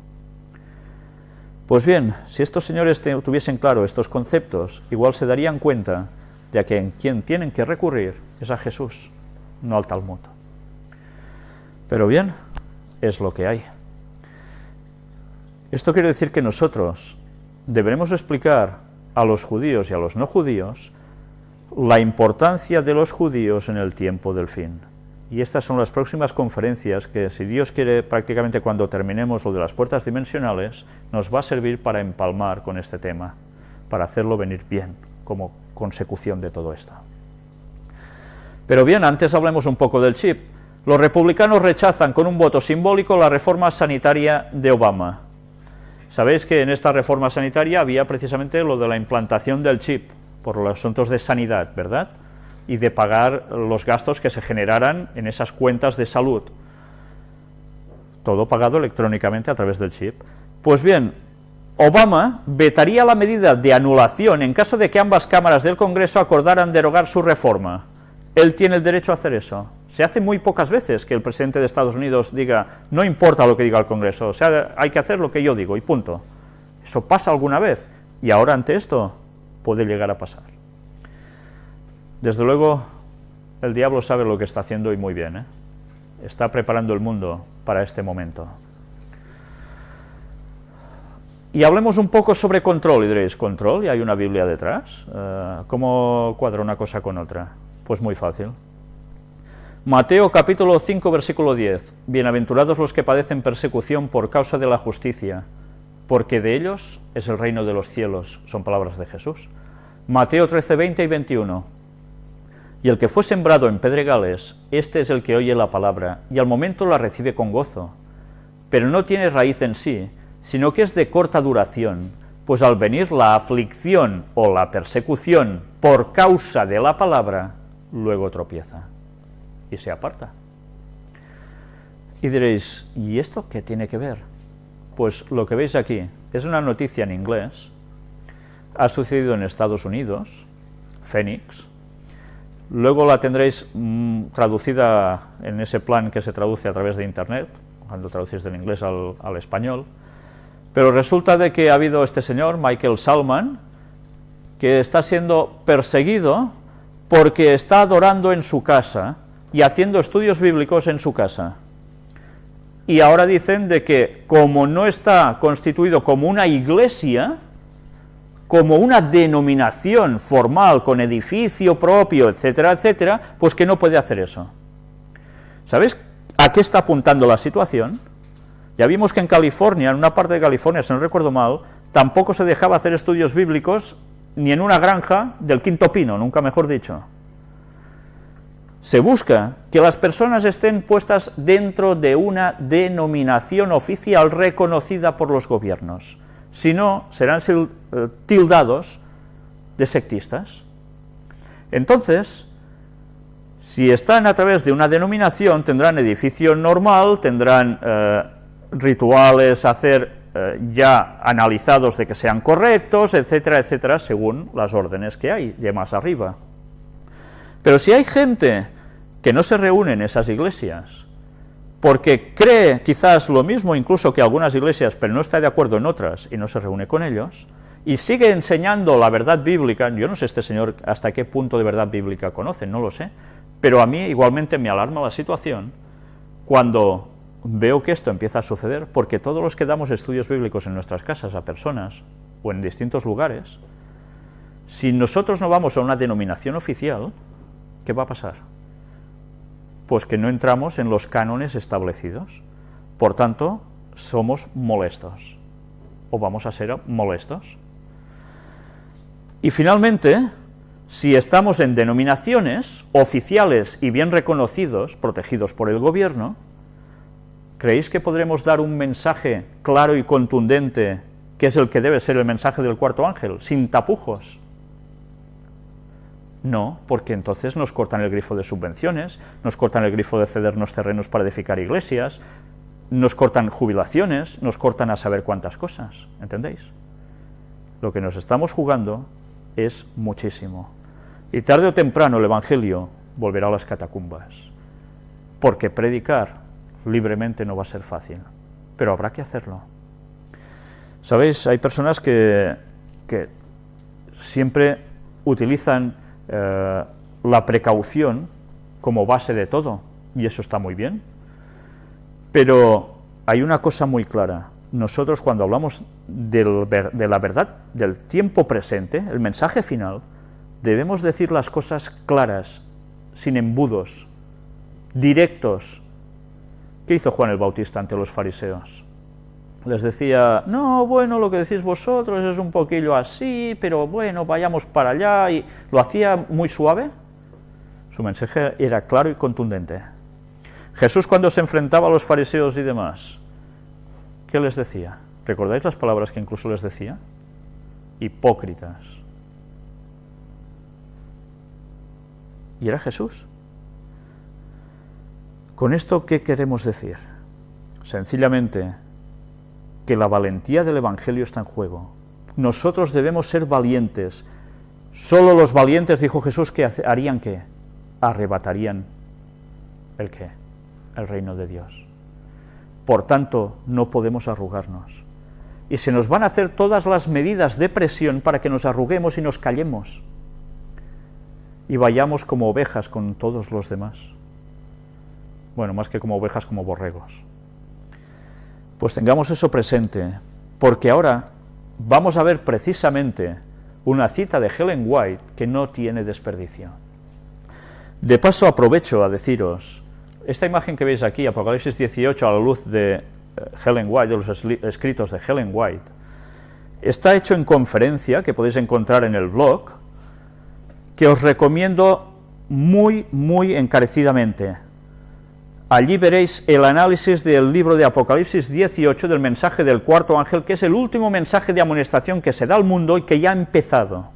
Pues bien, si estos señores tuviesen claro estos conceptos, igual se darían cuenta de que en quien tienen que recurrir es a Jesús, no al Talmud. Pero bien, es lo que hay. Esto quiere decir que nosotros deberemos explicar a los judíos y a los no judíos la importancia de los judíos en el tiempo del fin. Y estas son las próximas conferencias que, si Dios quiere, prácticamente cuando terminemos lo de las puertas dimensionales, nos va a servir para empalmar con este tema, para hacerlo venir bien, como consecución de todo esto. Pero bien, antes hablemos un poco del chip. Los republicanos rechazan con un voto simbólico la reforma sanitaria de Obama. Sabéis que en esta reforma sanitaria había precisamente lo de la implantación del chip, por los asuntos de sanidad, ¿verdad?, y de pagar los gastos que se generaran en esas cuentas de salud. Todo pagado electrónicamente a través del chip. Pues bien, Obama vetaría la medida de anulación en caso de que ambas cámaras del Congreso acordaran derogar su reforma. Él tiene el derecho a hacer eso. Se hace muy pocas veces que el presidente de Estados Unidos diga, no importa lo que diga el Congreso, o sea, hay que hacer lo que yo digo, y punto. Eso pasa alguna vez, y ahora ante esto puede llegar a pasar. Desde luego, el diablo sabe lo que está haciendo y muy bien, ¿eh? Está preparando el mundo para este momento. Y hablemos un poco sobre control, y diréis, ¿control? ¿Y hay una Biblia detrás? ¿Cómo cuadra una cosa con otra? Pues muy fácil. Mateo capítulo 5 versículo 10. Bienaventurados los que padecen persecución por causa de la justicia, porque de ellos es el reino de los cielos. Son palabras de Jesús. Mateo 13, 20 y 21. Y el que fue sembrado en pedregales, este es el que oye la palabra, y al momento la recibe con gozo, pero no tiene raíz en sí, sino que es de corta duración, pues al venir la aflicción o la persecución por causa de la palabra, luego tropieza y se aparta. Y diréis, ¿y esto qué tiene que ver? Pues lo que veis aquí es una noticia en inglés, ha sucedido en Estados Unidos, Phoenix, luego la tendréis traducida en ese plan que se traduce a través de internet, cuando traducís del inglés al español, pero resulta de que ha habido este señor, Michael Salman, que está siendo perseguido porque está adorando en su casa y haciendo estudios bíblicos en su casa. Y ahora dicen de que como no está constituido como una iglesia, como una denominación formal con edificio propio, etcétera, etcétera, pues que no puede hacer eso. ¿Sabéis a qué está apuntando la situación? Ya vimos que en California, en una parte de California, si no recuerdo mal, tampoco se dejaba hacer estudios bíblicos ni en una granja del Quinto Pino, nunca mejor dicho. Se busca que las personas estén puestas dentro de una denominación oficial reconocida por los gobiernos. Si no, serán tildados de sectistas. Entonces, si están a través de una denominación, tendrán edificio normal, tendrán rituales ya analizados de que sean correctos, etcétera, etcétera, según las órdenes que hay, de más arriba. Pero si hay gente que no se reúne en esas iglesias, porque cree quizás lo mismo incluso que algunas iglesias, pero no está de acuerdo en otras y no se reúne con ellos, y sigue enseñando la verdad bíblica, yo no sé este señor hasta qué punto de verdad bíblica conoce, no lo sé, pero a mí igualmente me alarma la situación cuando veo que esto empieza a suceder, porque todos los que damos estudios bíblicos en nuestras casas a personas o en distintos lugares, si nosotros no vamos a una denominación oficial, ¿qué va a pasar? Pues que no entramos en los cánones establecidos, por tanto, somos molestos, o vamos a ser molestos. Y finalmente, si estamos en denominaciones oficiales y bien reconocidos, protegidos por el gobierno, ¿creéis que podremos dar un mensaje claro y contundente, que es el que debe ser el mensaje del cuarto ángel, sin tapujos? No, porque entonces nos cortan el grifo de subvenciones, nos cortan el grifo de cedernos terrenos para edificar iglesias, nos cortan jubilaciones, nos cortan a saber cuántas cosas, ¿entendéis? Lo que nos estamos jugando es muchísimo. Y tarde o temprano el Evangelio volverá a las catacumbas, porque predicar libremente no va a ser fácil, pero habrá que hacerlo. ¿Sabéis? Hay personas que siempre utilizan la precaución como base de todo, y eso está muy bien, pero hay una cosa muy clara: nosotros cuando hablamos de la verdad del tiempo presente, el mensaje final, debemos decir las cosas claras, sin embudos, directos. ¿Qué hizo Juan el Bautista ante los fariseos? Les decía, no, bueno, lo que decís vosotros es un poquillo así, pero bueno, vayamos para allá, y lo hacía muy suave. Su mensaje era claro y contundente. Jesús, cuando se enfrentaba a los fariseos y demás, ¿qué les decía? ¿Recordáis las palabras que incluso les decía? Hipócritas. Y era Jesús. ¿Con esto qué queremos decir? Sencillamente que la valentía del Evangelio está en juego. Nosotros debemos ser valientes. Solo los valientes, dijo Jesús, que harían ¿qué? Arrebatarían ¿el qué? El reino de Dios. Por tanto, no podemos arrugarnos. Y se nos van a hacer todas las medidas de presión para que nos arruguemos y nos callemos. Y vayamos como ovejas con todos los demás. Bueno, más que como ovejas, como borregos. Pues tengamos eso presente, porque ahora vamos a ver precisamente una cita de Ellen White que no tiene desperdicio. De paso aprovecho a deciros, esta imagen que veis aquí, Apocalipsis 18, a la luz de Ellen White, de los escritos de Ellen White, está hecho en conferencia, que podéis encontrar en el blog, que os recomiendo muy, muy encarecidamente. Allí veréis el análisis del libro de Apocalipsis 18, del mensaje del cuarto ángel, que es el último mensaje de amonestación que se da al mundo y que ya ha empezado,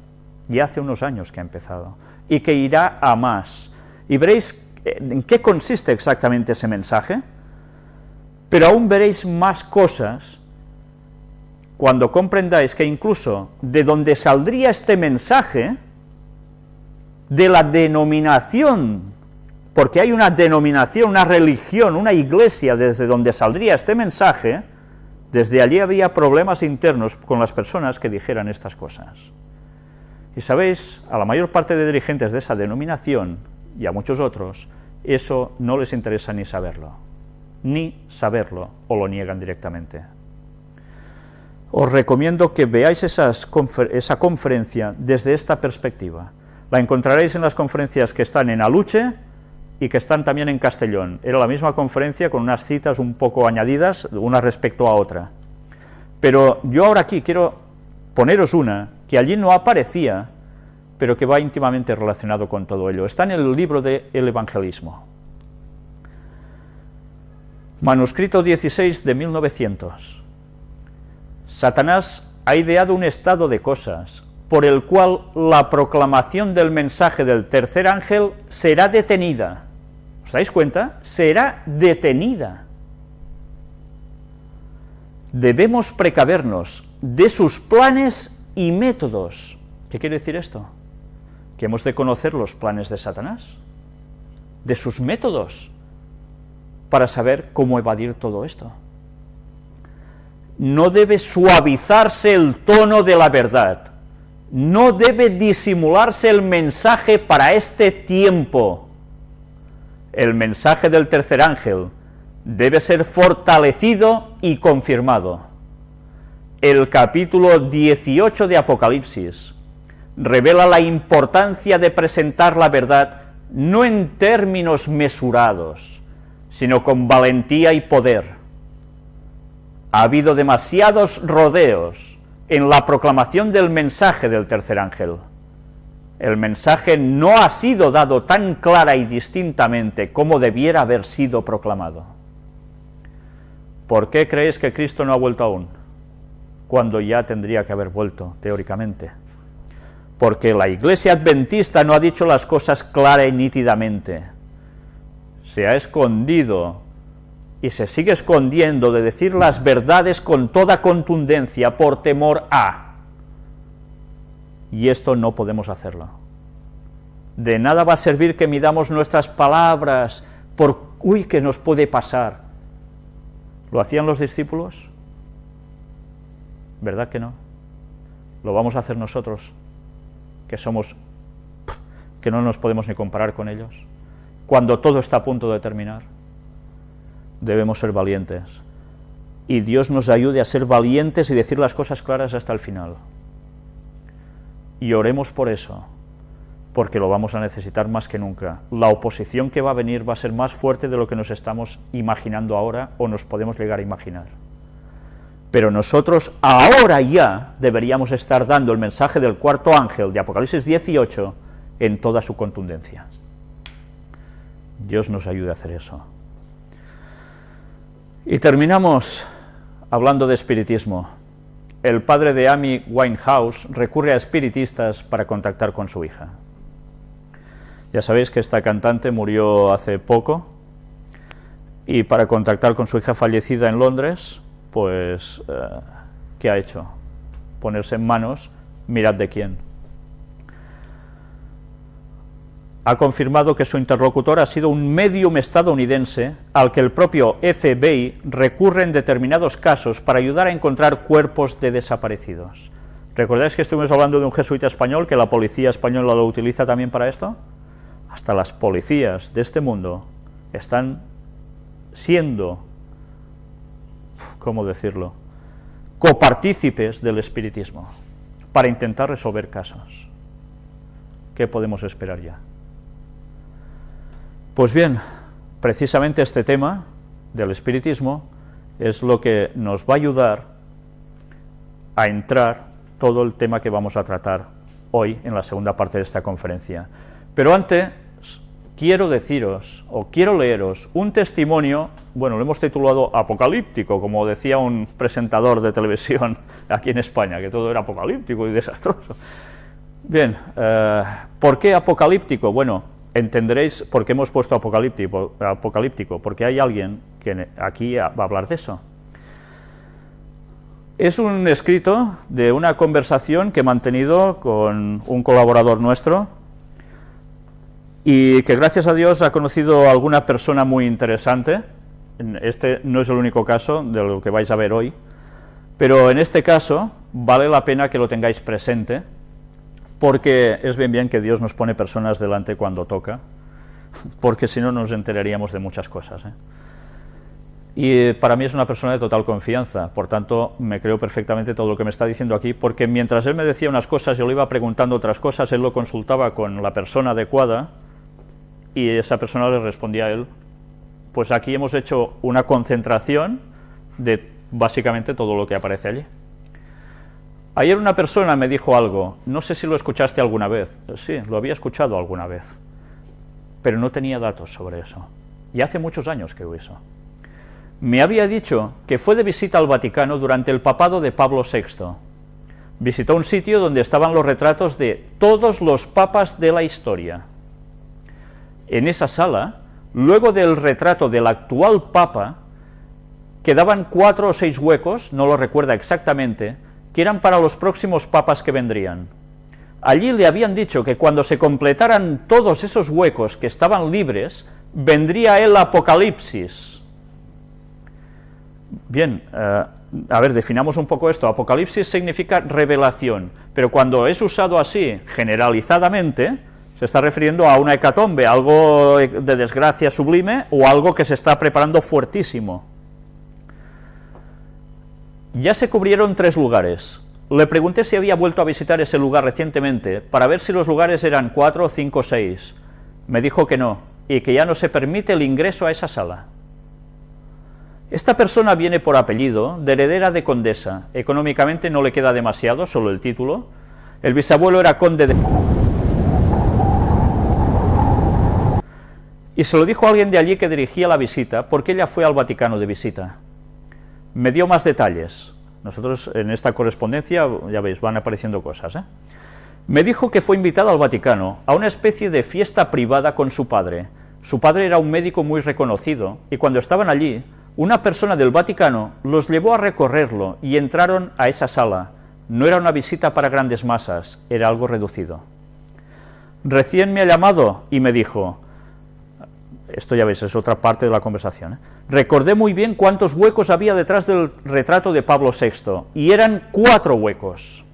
ya hace unos años que ha empezado, y que irá a más. Y veréis en qué consiste exactamente ese mensaje, pero aún veréis más cosas cuando comprendáis que incluso de donde saldría este mensaje, de la denominación, porque hay una denominación, una religión, una iglesia desde donde saldría este mensaje, desde allí había problemas internos con las personas que dijeran estas cosas. Y sabéis, a la mayor parte de dirigentes de esa denominación, y a muchos otros, eso no les interesa ni saberlo, o lo niegan directamente. Os recomiendo que veáis esa conferencia desde esta perspectiva. La encontraréis en las conferencias que están en Aluche y que están también en Castellón. Era la misma conferencia con unas citas un poco añadidas, una respecto a otra. Pero yo ahora aquí quiero poneros una que allí no aparecía, pero que va íntimamente relacionado con todo ello. Está en el libro de El Evangelismo. Manuscrito 16 de 1900. Satanás ha ideado un estado de cosas por el cual la proclamación del mensaje del tercer ángel será detenida. ¿Os dais cuenta? Será detenida. Debemos precavernos de sus planes y métodos. ¿Qué quiere decir esto? Que hemos de conocer los planes de Satanás, de sus métodos, para saber cómo evadir todo esto. No debe suavizarse el tono de la verdad, no debe disimularse el mensaje para este tiempo. El mensaje del tercer ángel debe ser fortalecido y confirmado. El capítulo 18 de Apocalipsis revela la importancia de presentar la verdad no en términos mesurados, sino con valentía y poder. Ha habido demasiados rodeos en la proclamación del mensaje del tercer ángel. El mensaje no ha sido dado tan clara y distintamente como debiera haber sido proclamado. ¿Por qué creéis que Cristo no ha vuelto aún? Cuando ya tendría que haber vuelto, teóricamente. Porque la Iglesia Adventista no ha dicho las cosas clara y nítidamente. Se ha escondido y se sigue escondiendo de decir las verdades con toda contundencia por temor a. Y esto no podemos hacerlo. De nada va a servir que midamos nuestras palabras por, ¿qué nos puede pasar? ¿Lo hacían los discípulos? ¿Verdad que no? ¿Lo vamos a hacer nosotros, que no nos podemos ni comparar con ellos? Cuando todo está a punto de terminar, debemos ser valientes. Y Dios nos ayude a ser valientes y decir las cosas claras hasta el final. Y oremos por eso, porque lo vamos a necesitar más que nunca. La oposición que va a venir va a ser más fuerte de lo que nos estamos imaginando ahora o nos podemos llegar a imaginar. Pero nosotros ahora ya deberíamos estar dando el mensaje del cuarto ángel de Apocalipsis 18 en toda su contundencia. Dios nos ayude a hacer eso. Y terminamos hablando de espiritismo. El padre de Amy Winehouse recurre a espiritistas para contactar con su hija. Ya sabéis que esta cantante murió hace poco, y para contactar con su hija fallecida en Londres, pues, ¿qué ha hecho? Ponerse en manos, mirad de quién. Ha confirmado que su interlocutor ha sido un médium estadounidense al que el propio FBI recurre en determinados casos para ayudar a encontrar cuerpos de desaparecidos. ¿Recordáis que estuvimos hablando de un jesuita español, que la policía española lo utiliza también para esto? Hasta las policías de este mundo están siendo, ¿cómo decirlo?, copartícipes del espiritismo para intentar resolver casos. ¿Qué podemos esperar ya? Pues bien, precisamente este tema del espiritismo es lo que nos va a ayudar a entrar todo el tema que vamos a tratar hoy en la segunda parte de esta conferencia. Pero antes quiero deciros, o quiero leeros, un testimonio, bueno, lo hemos titulado apocalíptico, como decía un presentador de televisión aquí en España, que todo era apocalíptico y desastroso. Bien, ¿por qué apocalíptico? Bueno, entenderéis por qué hemos puesto apocalíptico, porque hay alguien que aquí va a hablar de eso. Es un escrito de una conversación que he mantenido con un colaborador nuestro, y que gracias a Dios ha conocido a alguna persona muy interesante. Este no es el único caso de lo que vais a ver hoy, pero en este caso vale la pena que lo tengáis presente, porque es bien que Dios nos pone personas delante cuando toca, porque si no nos enteraríamos de muchas cosas, Y para mí es una persona de total confianza, por tanto me creo perfectamente todo lo que me está diciendo aquí, porque mientras él me decía unas cosas, yo le iba preguntando otras cosas, él lo consultaba con la persona adecuada, y esa persona le respondía a él. Pues aquí hemos hecho una concentración de básicamente todo lo que aparece allí. Ayer una persona me dijo algo, no sé si lo escuchaste alguna vez. Sí, lo había escuchado alguna vez, pero no tenía datos sobre eso, y hace muchos años que eso. Me había dicho que fue de visita al Vaticano durante el papado de Pablo VI. Visitó un sitio donde estaban los retratos de todos los papas de la historia. En esa sala, luego del retrato del actual papa, quedaban 4 o 6 huecos, no lo recuerda exactamente, que eran para los próximos papas que vendrían. Allí le habían dicho que cuando se completaran todos esos huecos que estaban libres, vendría el Apocalipsis. Bien, a ver, definamos un poco esto. Apocalipsis significa revelación, pero cuando es usado así, generalizadamente, se está refiriendo a una hecatombe, algo de desgracia sublime, o algo que se está preparando fuertísimo. Ya se cubrieron 3 lugares. Le pregunté si había vuelto a visitar ese lugar recientemente, para ver si los lugares eran 4, 5, 6. Me dijo que no, y que ya no se permite el ingreso a esa sala. Esta persona viene por apellido de heredera de condesa. Económicamente no le queda demasiado, solo el título. El bisabuelo era conde de... Y se lo dijo a alguien de allí que dirigía la visita, porque ella fue al Vaticano de visita. Me dio más detalles. Nosotros en esta correspondencia, ya veis, van apareciendo cosas, Me dijo que fue invitada al Vaticano a una especie de fiesta privada con su padre. Su padre era un médico muy reconocido, y cuando estaban allí, una persona del Vaticano los llevó a recorrerlo y entraron a esa sala. No era una visita para grandes masas, era algo reducido. Recién me ha llamado y me dijo, esto ya veis, es otra parte de la conversación, recordé muy bien cuántos huecos había detrás del retrato de Pablo VI, y eran 4 huecos.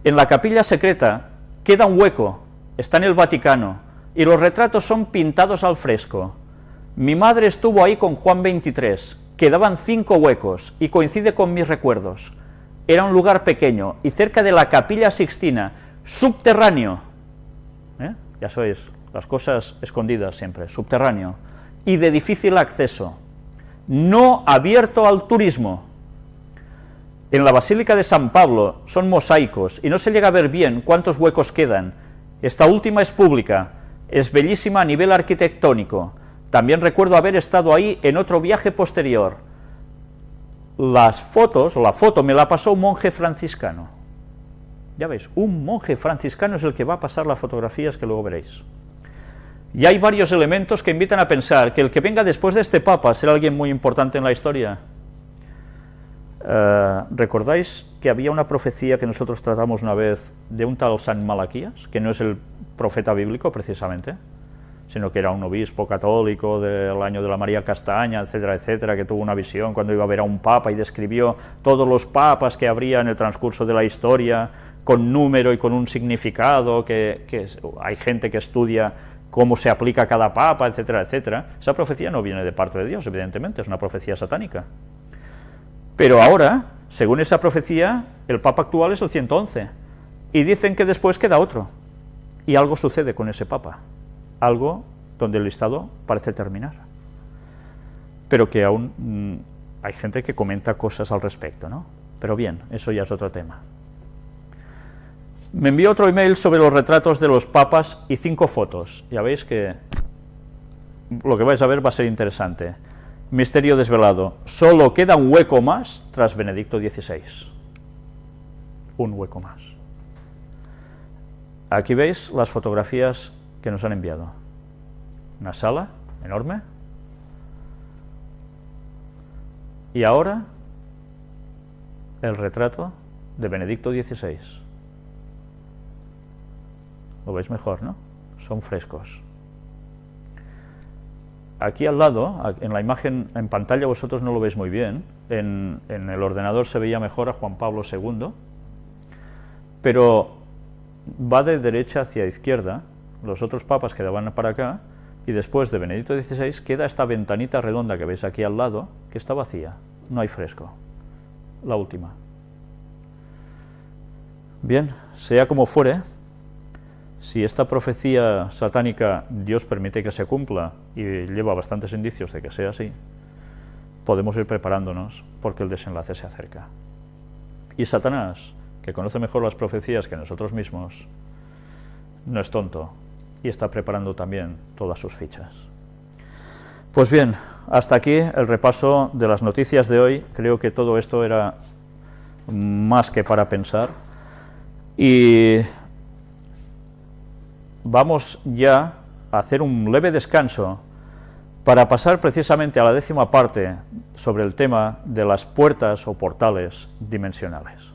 En la capilla secreta queda un hueco, está en el Vaticano, y los retratos son pintados al fresco. Mi madre estuvo ahí con Juan XXIII, quedaban 5 huecos, y coincide con mis recuerdos. Era un lugar pequeño, y cerca de la Capilla Sixtina, subterráneo, ya sabéis, las cosas escondidas siempre, subterráneo, y de difícil acceso, no abierto al turismo. En la Basílica de San Pablo son mosaicos, y no se llega a ver bien cuántos huecos quedan. Esta última es pública, es bellísima a nivel arquitectónico. También recuerdo haber estado ahí en otro viaje posterior. Las fotos, o la foto, me la pasó un monje franciscano. Ya veis, un monje franciscano es el que va a pasar las fotografías que luego veréis. Y hay varios elementos que invitan a pensar que el que venga después de este papa será alguien muy importante en la historia. ¿Recordáis que había una profecía que nosotros tratamos una vez de un tal San Malaquías, que no es el profeta bíblico precisamente, sino que era un obispo católico del año de la María Castaña, etcétera, etcétera, que tuvo una visión cuando iba a ver a un papa y describió todos los papas que habría en el transcurso de la historia, con número y con un significado, que hay gente que estudia cómo se aplica a cada papa, etcétera, etcétera. Esa profecía no viene de parte de Dios, evidentemente, es una profecía satánica. Pero ahora, según esa profecía, el papa actual es el 111, y dicen que después queda otro, y algo sucede con ese papa, algo donde el listado parece terminar, pero que aún hay gente que comenta cosas al respecto, ¿no? Pero bien, eso ya es otro tema. Me envió otro email sobre los retratos de los papas y 5 fotos. Ya veis que lo que vais a ver va a ser interesante. Misterio desvelado. Solo queda un hueco más tras Benedicto XVI. Un hueco más. Aquí veis las fotografías que nos han enviado. Una sala enorme. Y ahora el retrato de Benedicto XVI. Lo veis mejor, ¿no? Son frescos. Aquí al lado, en la imagen, en pantalla vosotros no lo veis muy bien, en el ordenador se veía mejor a Juan Pablo II, pero va de derecha hacia izquierda, los otros papas quedaban para acá, y después de Benedicto XVI queda esta ventanita redonda que veis aquí al lado, que está vacía, no hay fresco, la última. Bien, sea como fuere, si esta profecía satánica Dios permite que se cumpla, y lleva bastantes indicios de que sea así, podemos ir preparándonos porque el desenlace se acerca. Y Satanás, que conoce mejor las profecías que nosotros mismos, no es tonto y está preparando también todas sus fichas. Pues bien, hasta aquí el repaso de las noticias de hoy. Creo que todo esto era más que para pensar. Y vamos ya a hacer un leve descanso para pasar precisamente a la 10ª parte sobre el tema de las puertas o portales dimensionales.